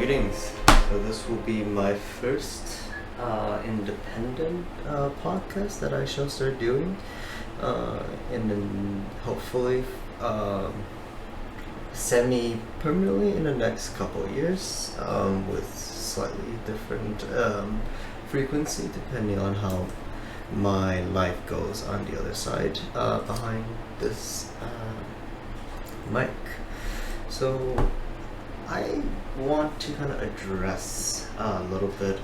Greetings. So this will be my first independent podcast that I shall start doing, and then hopefully semi-permanently in the next couple of years, with slightly different frequency depending on how my life goes on the other side behind this mic. So I want to kind of address a little bit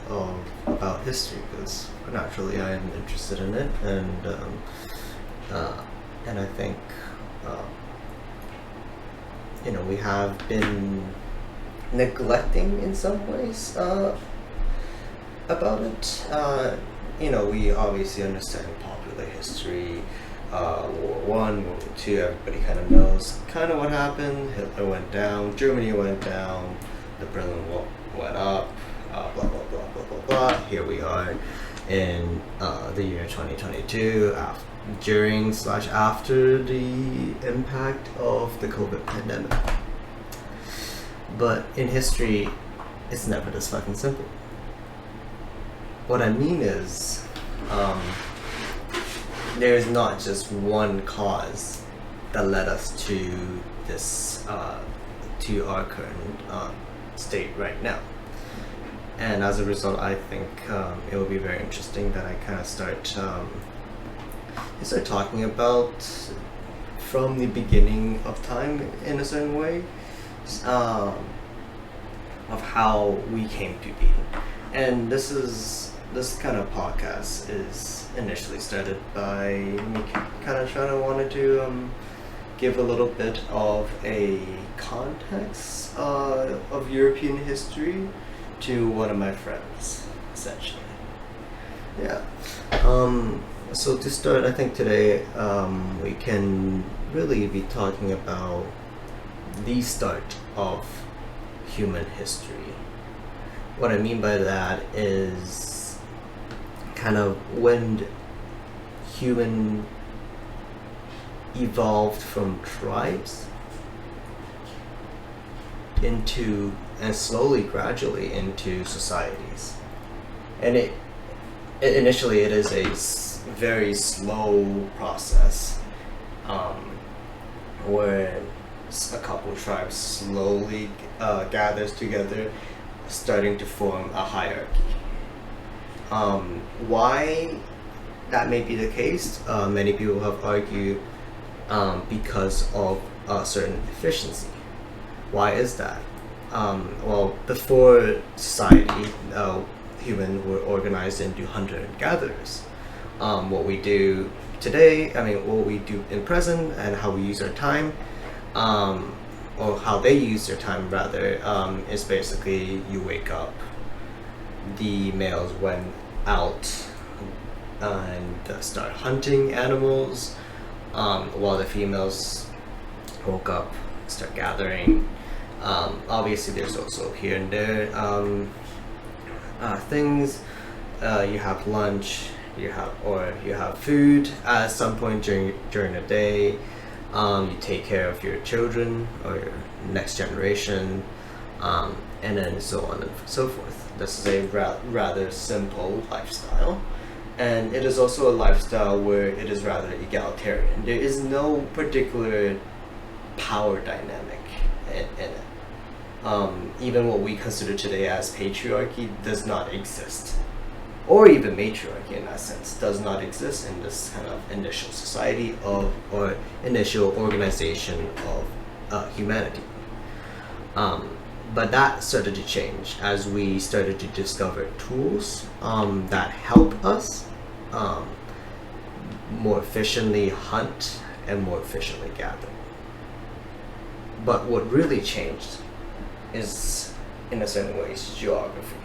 about history because naturally I am interested in it, and I think we have been neglecting in some ways about it. We obviously understand popular history. World War One, World War Two, everybody kind of knows kind of what happened. Hitler went down, Germany went down, the Berlin Wall went up, blah blah blah blah blah blah. Here we are in the year 2022, during/after the impact of the COVID pandemic. But in history, it's never this fucking simple. What I mean is, there is not just one cause that led us to this, to our current state right now. And as a result, I think it will be very interesting that I kind of start talking about from the beginning of time in a certain way, of how we came to be. And this kind of podcast is initially started by me kind of wanted to give a little bit of a context of European history to one of my friends, essentially. Yeah. So to start, I think today we can really be talking about the start of human history. What I mean by that is kind of when human evolved from tribes into, and slowly, gradually into societies. And it initially it is a very slow process, where a couple of tribes slowly gathers together, starting to form a hierarchy. Why that may be the case, many people have argued because of a certain efficiency. Why is that? Well, before society, humans were organized into hunter and gatherers. What we do today, what we do in present, and how we use our time, or how they use their time rather, is basically you wake up, the males went out and start hunting animals, while the females woke up, start gathering. Obviously there's also here and there things, you have lunch, you have food at some point during the day, you take care of your children or your next generation, and then so on and so forth. This is a rather simple lifestyle, and it is also a lifestyle where it is rather egalitarian. There is no particular power dynamic in it. Even what we consider today as patriarchy does not exist, or even matriarchy in that sense does not exist in this kind of initial society or initial organization of humanity. But that started to change as we started to discover tools that help us more efficiently hunt and more efficiently gather. But what really changed is, in a certain way, geography.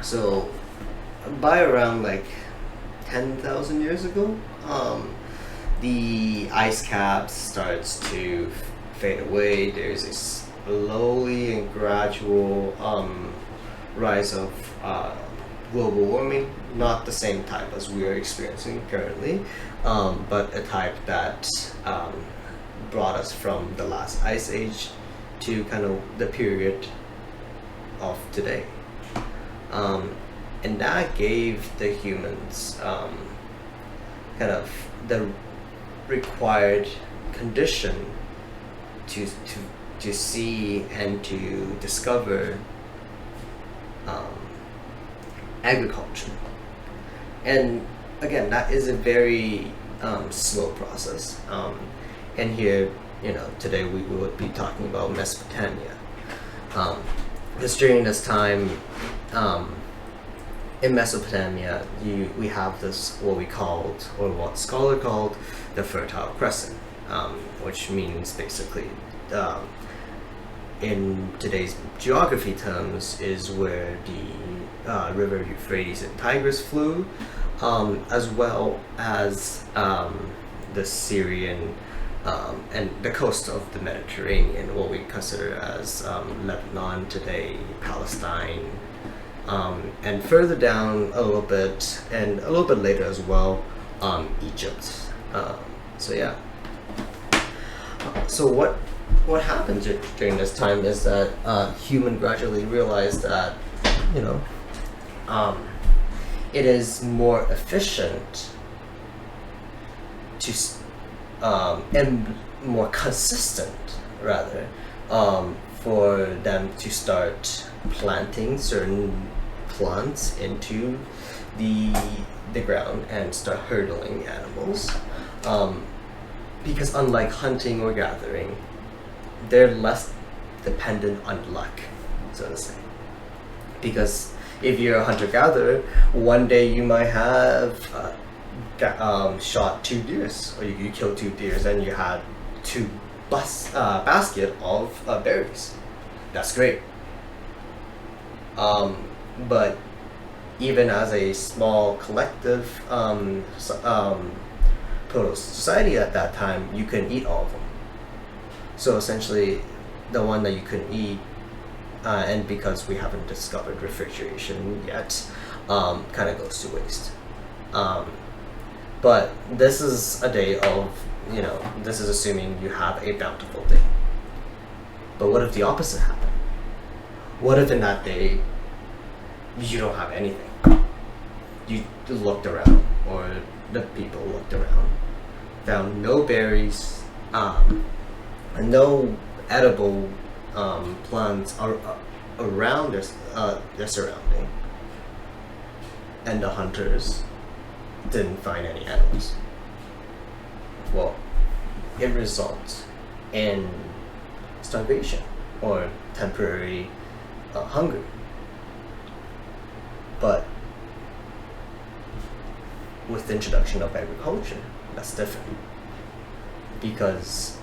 So by around 10,000 years ago, the ice cap starts to fade away. There's a slowly and gradual rise of global warming, not the same type as we are experiencing currently, but a type that brought us from the last ice age to kind of the period of today. And that gave the humans kind of the required condition to see and to discover agriculture. And again, that is a very slow process. And here, today we would be talking about Mesopotamia. Because during this time, in Mesopotamia, we have this what scholar called the Fertile Crescent, which means basically, in today's geography terms, is where the river Euphrates and Tigris flew, as well as the Syrian and the coast of the Mediterranean, what we consider as Lebanon today, Palestine, and further down a little bit, and a little bit later as well, Egypt. So yeah. So what happened during this time is that human gradually realized that it is more efficient to and more consistent rather for them to start planting certain plants into the ground and start hurdling animals, because unlike hunting or gathering, they're less dependent on luck, so to say. Because if you're a hunter-gatherer, one day you might have shot 2 deers, or you killed 2 deers, and you had 2 basket of berries. That's great. But even as a small collective proto-society at that time, you couldn't eat all of them. So essentially, the one that you couldn't eat, and because we haven't discovered refrigeration yet, kind of goes to waste. But this is a day of, this is assuming you have a bountiful day. But what if the opposite happened? What if in that day you don't have anything? You looked around, or the people looked around, found no berries, and no edible plants around their surrounding, and the hunters didn't find any animals. Well, it results in starvation or temporary hunger. But with the introduction of agriculture, that's different, because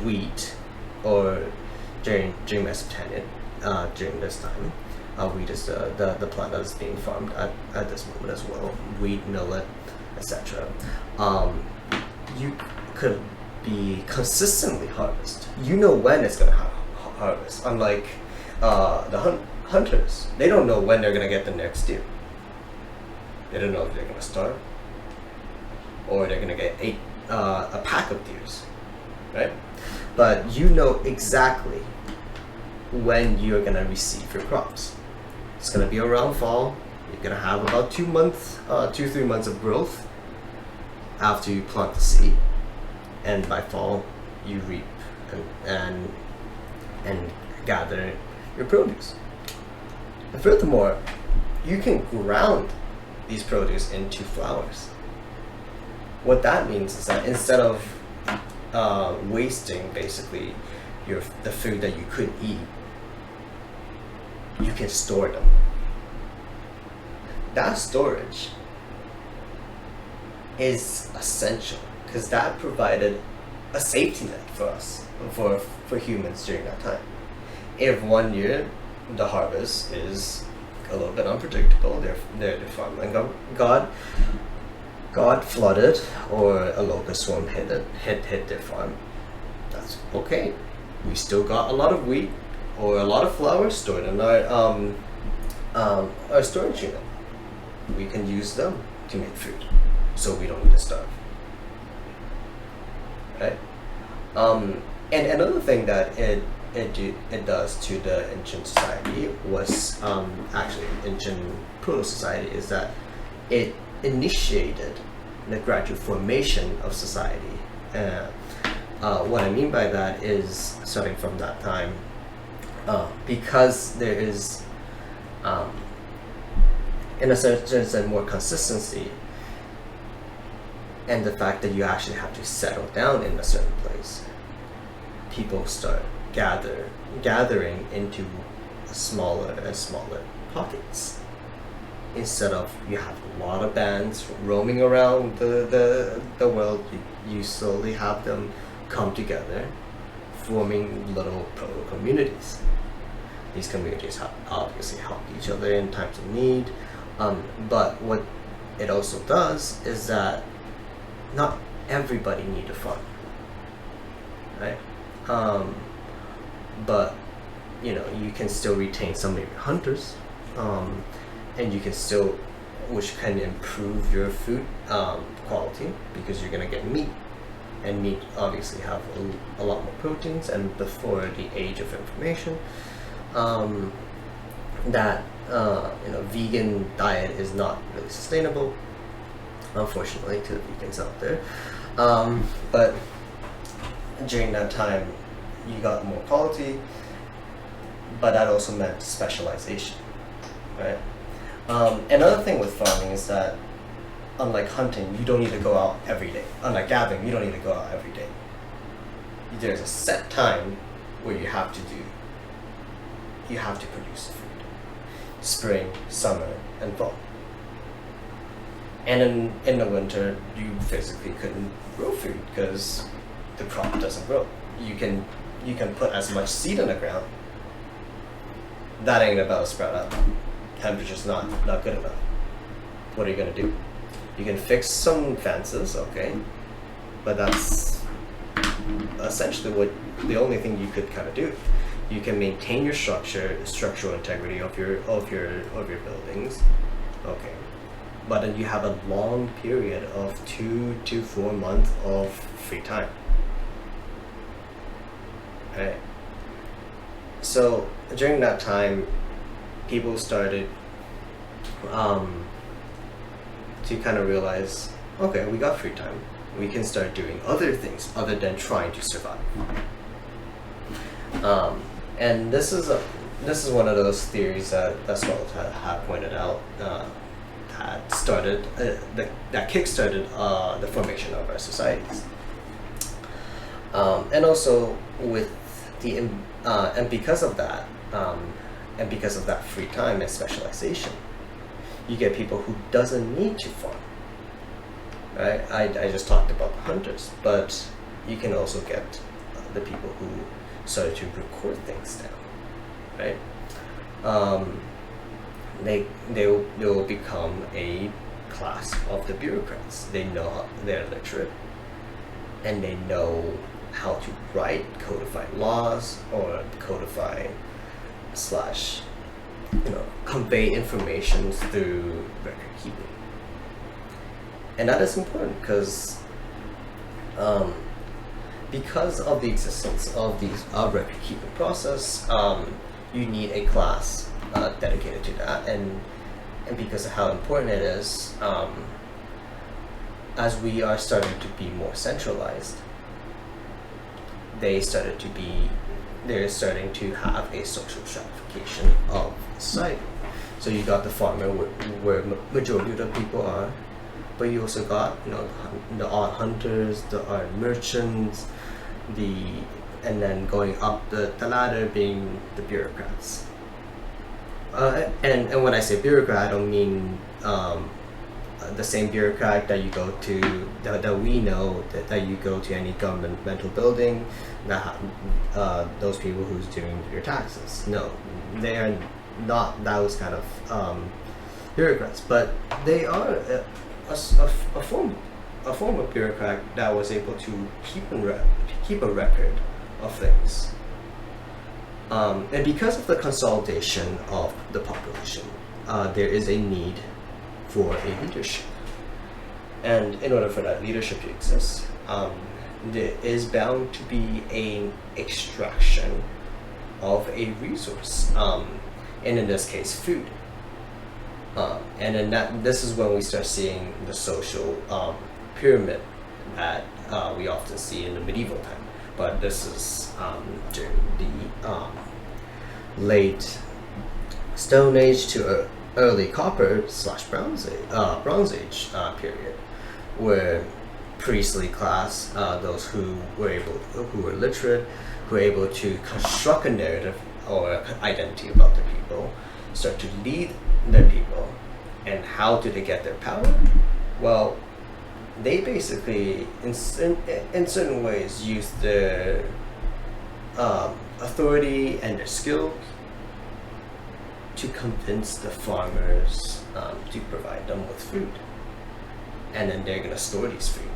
wheat, or during Mesopotamia, during this time, wheat is the plant that is being farmed at this moment as well. Wheat, millet, etc. You could be consistently harvest. You know when it's gonna harvest. Unlike the hunters, they don't know when they're gonna get the next deer. They don't know if they're gonna starve, or they're gonna get a pack of deers, right? But you know exactly when you're gonna receive your crops. It's gonna be around fall. You're gonna have about 3 months of growth after you plant the seed, and by fall you reap and gather your produce. And furthermore, you can ground these produce into flours. What that means is that instead of wasting basically the food that you could eat, you can store them. That storage is essential, because that provided a safety net for us, for humans during that time. If one year the harvest is a little bit unpredictable, their farmland got flooded, or a locust swarm hit their farm, that's okay. We still got a lot of wheat or a lot of flour stored in our storage unit. We can use them to make food, so we don't need to starve. Right? And another thing that it does to the ancient society was actually ancient proto-society is that it initiated the gradual formation of society. What I mean by that is, starting from that time, because there is, in a certain sense, more consistency, and the fact that you actually have to settle down in a certain place, people start gathering into smaller and smaller pockets. Instead of you have a lot of bands roaming around the world, you slowly have them come together, forming little proto communities. These communities obviously help each other in times of need, but what it also does is that not everybody need a farm, right? But you can still retain some of your hunters, and you can still, which can improve your food quality, because you're gonna get meat, and meat obviously have a lot more proteins. And before the age of information, that vegan diet is not really sustainable, unfortunately, to the vegans out there. But during that time, you got more quality, but that also meant specialization, right? Another thing with farming is that, unlike hunting, you don't need to go out every day. Unlike gathering, you don't need to go out every day. There's a set time where you have to produce food: spring, summer, and fall. And in the winter, you physically couldn't grow food because the crop doesn't grow. You can put as much seed in the ground, that ain't about to sprout up. Temperature's not good enough. What are you gonna do? You can fix some fences, okay, but that's essentially the only thing you could kind of do. You can maintain your structural integrity of your buildings, okay, but then you have a long period of 2 to 4 months of free time, right? So during that time, people started to kind of realize, okay, we got free time. We can start doing other things other than trying to survive. And this is one of those theories that scholars have pointed out that kickstarted the formation of our societies. And also with the and because of that free time and specialization, you get people who doesn't need to farm, right? I just talked about the hunters, but you can also get the people who started to record things down, right? They will become a class of the bureaucrats. They're literate, and they know how to write, codify laws, or codify / convey information through record keeping. And that is important because of the existence of these record keeping process, you need a class dedicated to that, and because of how important it is, as we are starting to be more centralized, they're starting to have a social stratification of society. So you got the farmer where majority of the people are, but you also got the art hunters, the art merchants, and then going up the ladder being the bureaucrats. And when I say bureaucrat, I don't mean the same bureaucrat that you go to that we know that you go to any governmental building, that those people who's doing your taxes. No, they are not those kind of bureaucrats, but they are a form of bureaucrat that was able to keep a record of things. And because of the consolidation of the population, there is a need for a leadership. And in order for that leadership to exist, there is bound to be an extraction of a resource, and in this case, food. And then this is when we start seeing the social pyramid that we often see in the medieval time. But this is during the late Stone Age to early Copper / Bronze Age period, where priestly class, those who were literate, who were able to construct a narrative or identity about their people, start to lead their people. And how do they get their power? Well, they basically, in certain ways, use their authority and their skill to convince the farmers to provide them with food. And then they're going to store these food.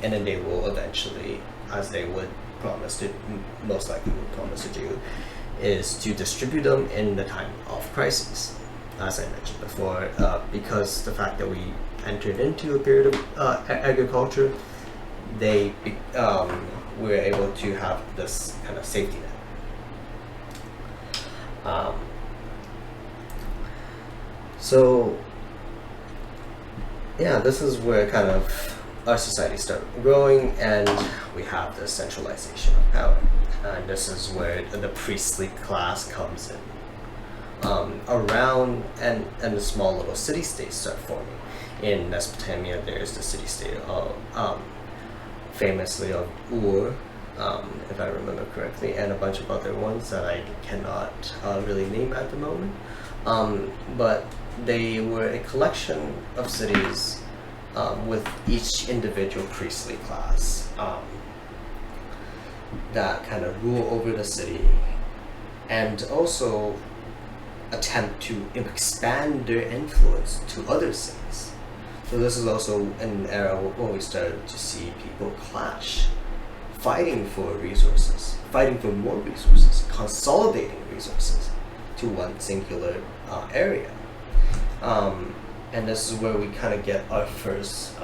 And then they will eventually, as they would promise to, most likely would promise to do, is to distribute them in the time of crisis. As I mentioned before, because the fact that we entered into a period of agriculture, they were able to have this kind of safety net. So yeah, this is where kind of our society started growing, and we have the centralization of power, and this is where the priestly class comes in. Around and the small little city-states start forming. In Mesopotamia, there's the city-state of famously of Ur, if I remember correctly, and a bunch of other ones that I cannot really name at the moment. But they were a collection of cities with each individual priestly class that kind of rule over the city, and also attempt to expand their influence to other cities. So this is also an era when we started to see people clash, fighting for resources, fighting for more resources, consolidating resources to one singular area. And this is where we kind of get our first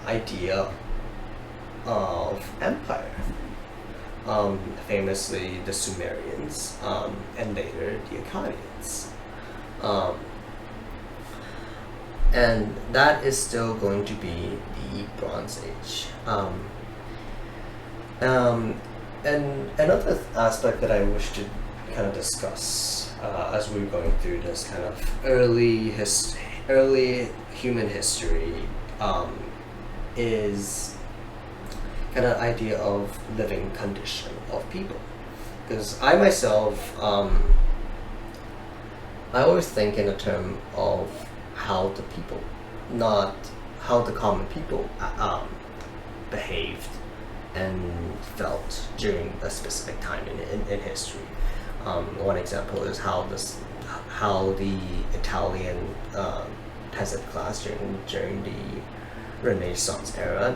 idea of empire. Famously the Sumerians, and later the Akkadians. And that is still going to be the Bronze Age. And another aspect that I wish to kind of discuss as we're going through this kind of early human history is kind of idea of living condition of people. Because I myself, I always think in a term of how the people, not how the common people behaved and felt during a specific time in history. One example is how the Italian peasant class during the Renaissance era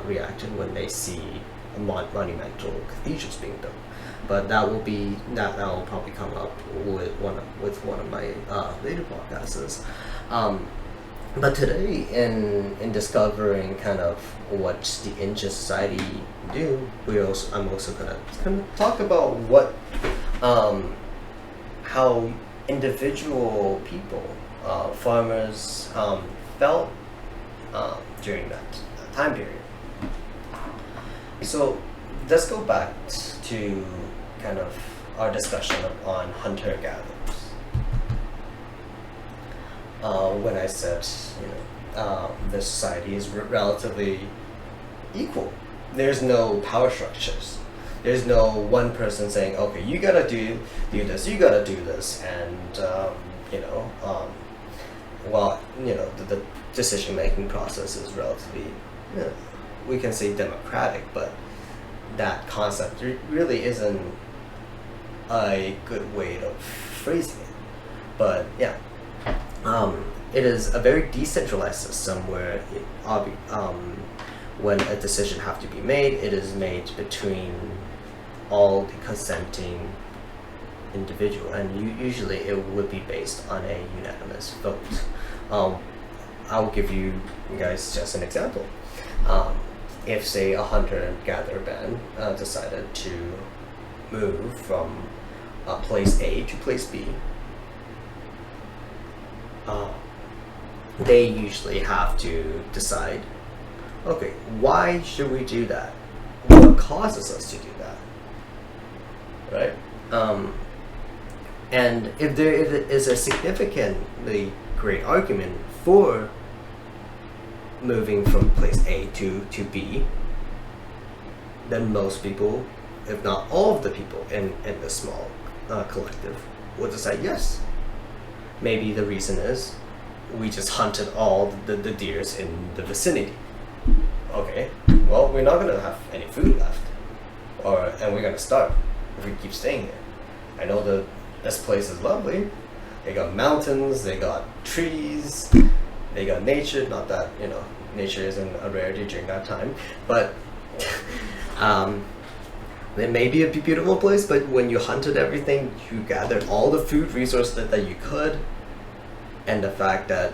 reacted when they see monumental cathedrals being built. But that will probably come up with one of my later podcasts. But today, in discovering kind of what the ancient society do, I'm also gonna talk about what how individual people, farmers, felt during that time period. So let's go back to kind of our discussion on hunter-gatherers. When I said, the society is relatively equal. There's no power structures. There's no one person saying, okay, you gotta do this, you gotta do this, and the decision-making process is relatively, we can say democratic, but that concept really isn't a good way of phrasing it. But yeah, it is a very decentralized system where when a decision have to be made, it is made between all the consenting individual, and usually it would be based on a unanimous vote. I will give you guys just an example. If, say, a hunter-gatherer band decided to move from place A to place B, they usually have to decide, okay, why should we do that? What causes us to do that? Right? And if there is a significantly great argument for moving from place A to B, then most people, if not all of the people in the small collective, will decide yes. Maybe the reason is we just hunted all the deers in the vicinity. Okay, well, we're not gonna have any food left, and we're gonna starve if we keep staying here. I know this place is lovely. They got mountains, they got trees, they got nature. Not that nature isn't a rarity during that time, but it may be a beautiful place. But when you hunted everything, you gathered all the food resources that you could, and the fact that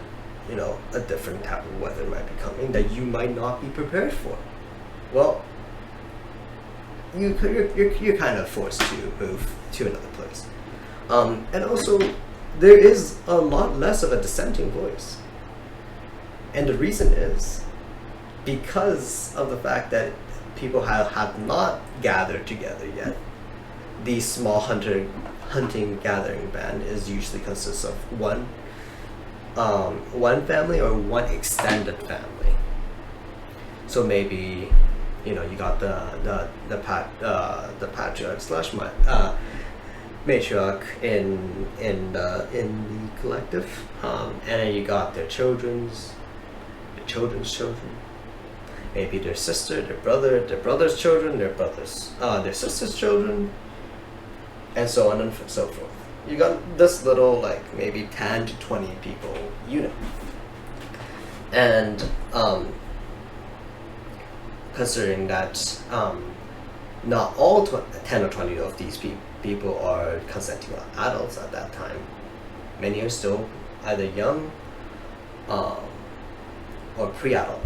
a different type of weather might be coming that you might not be prepared for. Well, you're kind of forced to move to another place, and also there is a lot less of a dissenting voice, and the reason is because of the fact that people have not gathered together yet. The small hunting gathering band is usually consists of one family or one extended family. So maybe you got the patriarch slash matriarch in the collective, and then you got their children's children, maybe their sister, their brother's children, their sister's children, and so on and so forth. You got this little, like, maybe 10 to 20 people unit. And considering that not all 10 or 20 of these people are consenting adults at that time, many are still either young or pre-adult.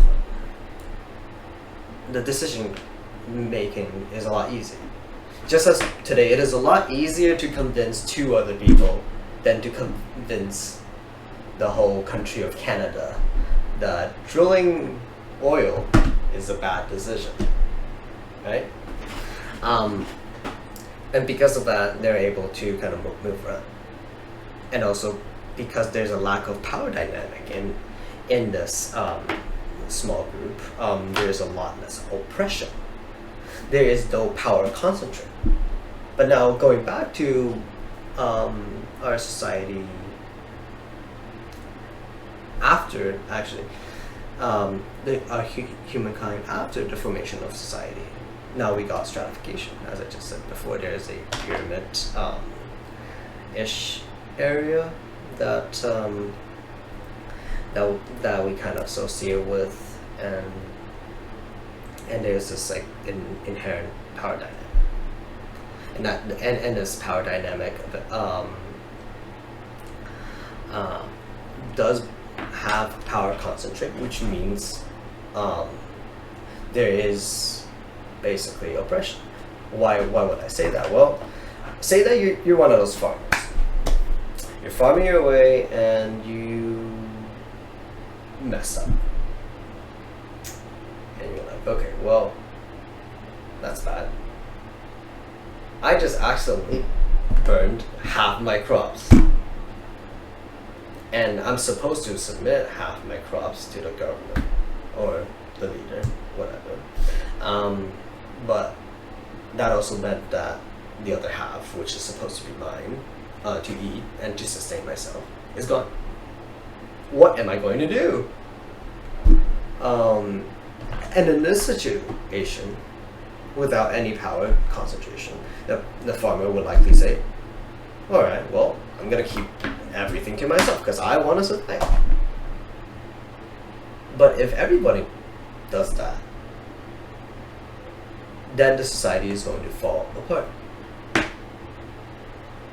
The decision making is a lot easier. Just as today, it is a lot easier to convince 2 other people than to convince the whole country of Canada that drilling oil is a bad decision, right? And because of that, they're able to kind of move around. And also because there's a lack of power dynamic in this small group, there's a lot less oppression. There is no power concentrate. But now going back to our society after, actually, humankind after the formation of society. Now we got stratification, as I just said before. There is a pyramid ish area that that we kind of associate with, and there's this like inherent power dynamic, and this power dynamic does have power concentrate, which means there is basically oppression. Why would I say that? Well, say that you're one of those farmers. You're farming your way and you mess up. And you're like, okay, well, that's bad. I just accidentally burned half my crops. And I'm supposed to submit half my crops to the government or the leader, whatever. But that also meant that the other half, which is supposed to be mine, to eat and to sustain myself, is gone. What am I going to do? And in this situation, without any power concentration, the farmer would likely say, all right, well, I'm going to keep everything to myself because I want to survive. But if everybody does that, then the society is going to fall apart,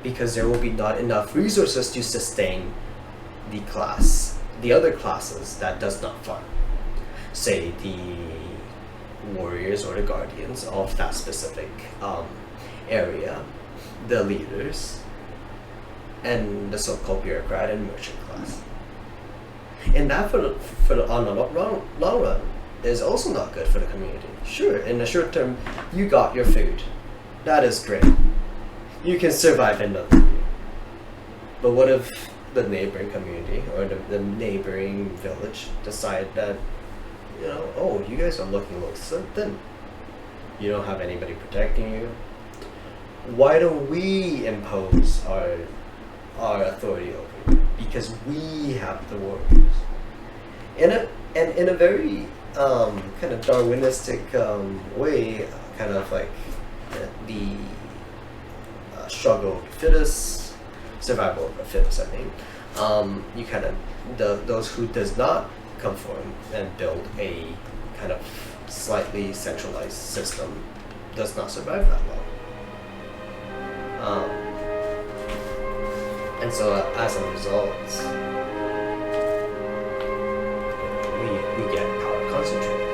because there will be not enough resources to sustain the other classes that does not farm. Say the warriors or the guardians of that specific area the leaders and the so-called bureaucrat and merchant class. And that on the long run is also not good for the community. Sure, in the short term, you got your food. That is great. You can survive in the year. But what if the neighboring community or the neighboring village decide that, oh, you guys are looking a little thin. You don't have anybody protecting you. Why don't we impose our authority over you? Because we have the warriors. In a very kind of Darwinistic way, kind of like the struggle of the fittest, survival of the fittest, I mean. You kind of, those who does not conform and build a kind of slightly centralized system does not survive that well. And so as a result, we get power concentrated.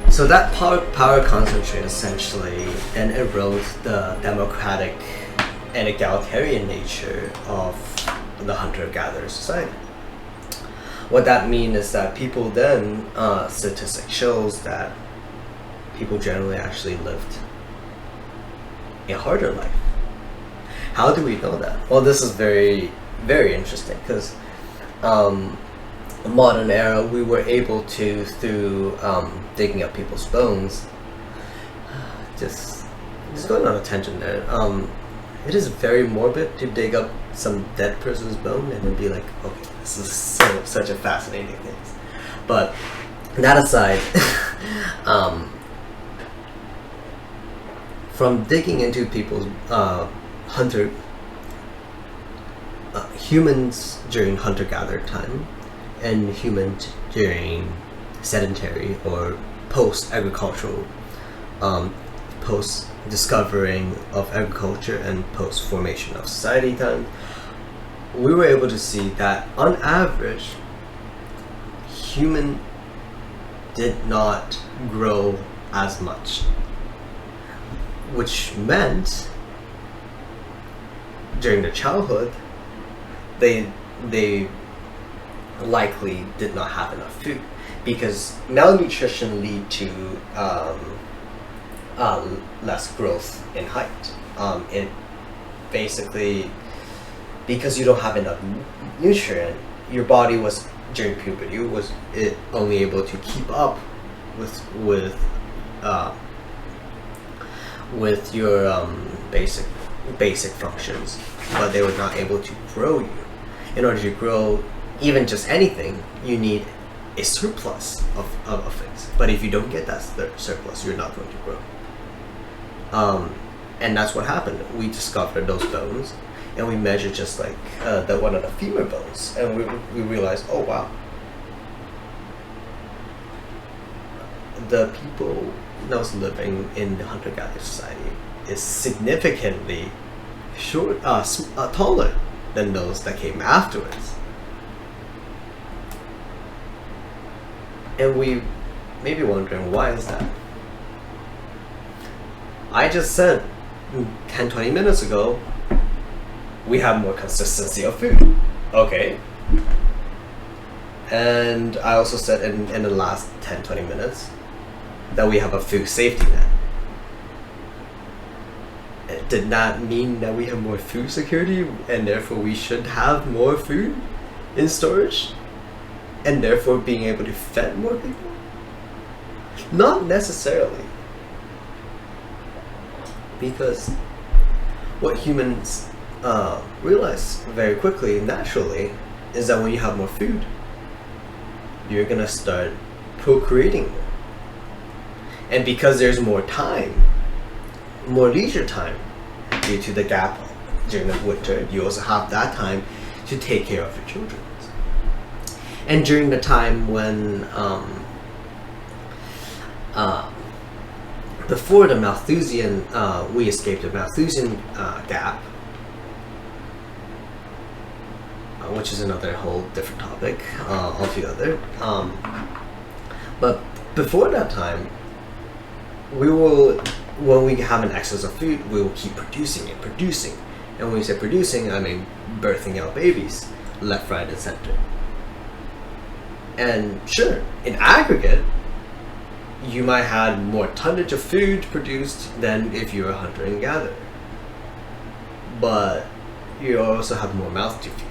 So that power concentrate essentially and erodes the democratic and egalitarian nature of the hunter-gatherer society. What that means is that people then, statistics shows that people generally actually lived a harder life. How do we know that? Well, this is very, very interesting because modern era, we were able to, through digging up people's bones, just going on a tangent there, it is very morbid to dig up some dead person's bone and then be like, okay, this is such a fascinating thing. But that aside, from digging into people's humans during hunter-gatherer time and humans during sedentary or post-agricultural, post-discovering of agriculture and post-formation of society time, we were able to see that on average, human did not grow as much, which meant during their childhood, they likely did not have enough food, because malnutrition lead to less growth in height. It basically, because you don't have enough nutrient, your body was during puberty was it only able to keep up with your basic functions, but they were not able to grow you. In order to grow even just anything, you need a surplus of things. But if you don't get that surplus, you're not going to grow. And that's what happened. We discovered those bones, and we measured just like one of the femur bones, and we realized, oh wow, the people that was living in the hunter-gatherer society is significantly taller than those that came afterwards. And we may be wondering, why is that? I just said 10-20 minutes ago, we have more consistency of food. Okay. And I also said in the last 10-20 minutes that we have a food safety net. It did not mean that we have more food security and therefore we should have more food in storage and therefore being able to feed more people? Not necessarily. Because what humans realize very quickly, naturally, is that when you have more food, you're gonna start procreating more. And because there's more time, more leisure time, due to the gap during the winter, you also have that time to take care of your children. And during the time when before the Malthusian, we escaped the Malthusian gap, which is another whole different topic altogether. But before that time, when we have an excess of food, we will keep producing. And when we say producing, I mean birthing out babies, left, right, and center. And sure, in aggregate, you might have more tonnage of food produced than if you're a hunter and gatherer. But you also have more mouths to feed.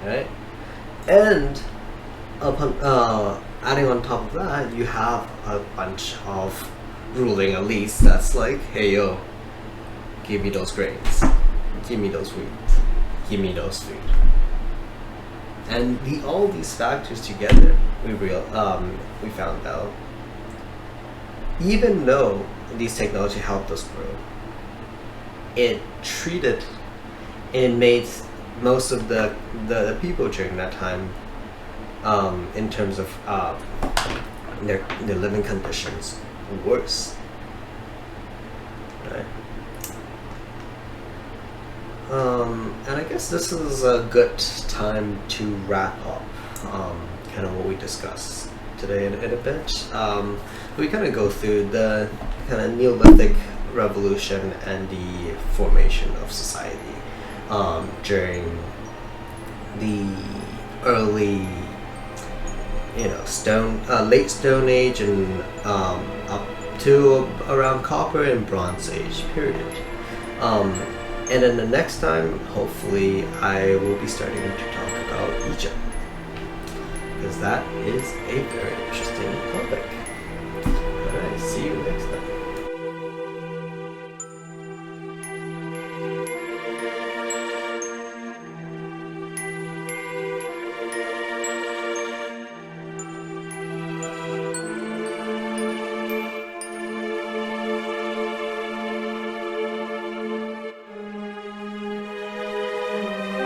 Right? And upon adding on top of that, you have a bunch of ruling elites that's like, hey yo, give me those grains, give me those wheat, give me those food. And all these factors together, we found out, even though these technology helped us grow, it made most of the people during that time, in terms of their living conditions, worse. Right? And I guess this is a good time to wrap up kind of what we discussed today in a bit. We kind of go through the kind of Neolithic revolution and the formation of society during the early, late Stone Age and up to around Copper and Bronze Age period. And then the next time, hopefully, I will be starting to talk about Egypt, because that is a very interesting topic. Alright, see you next time.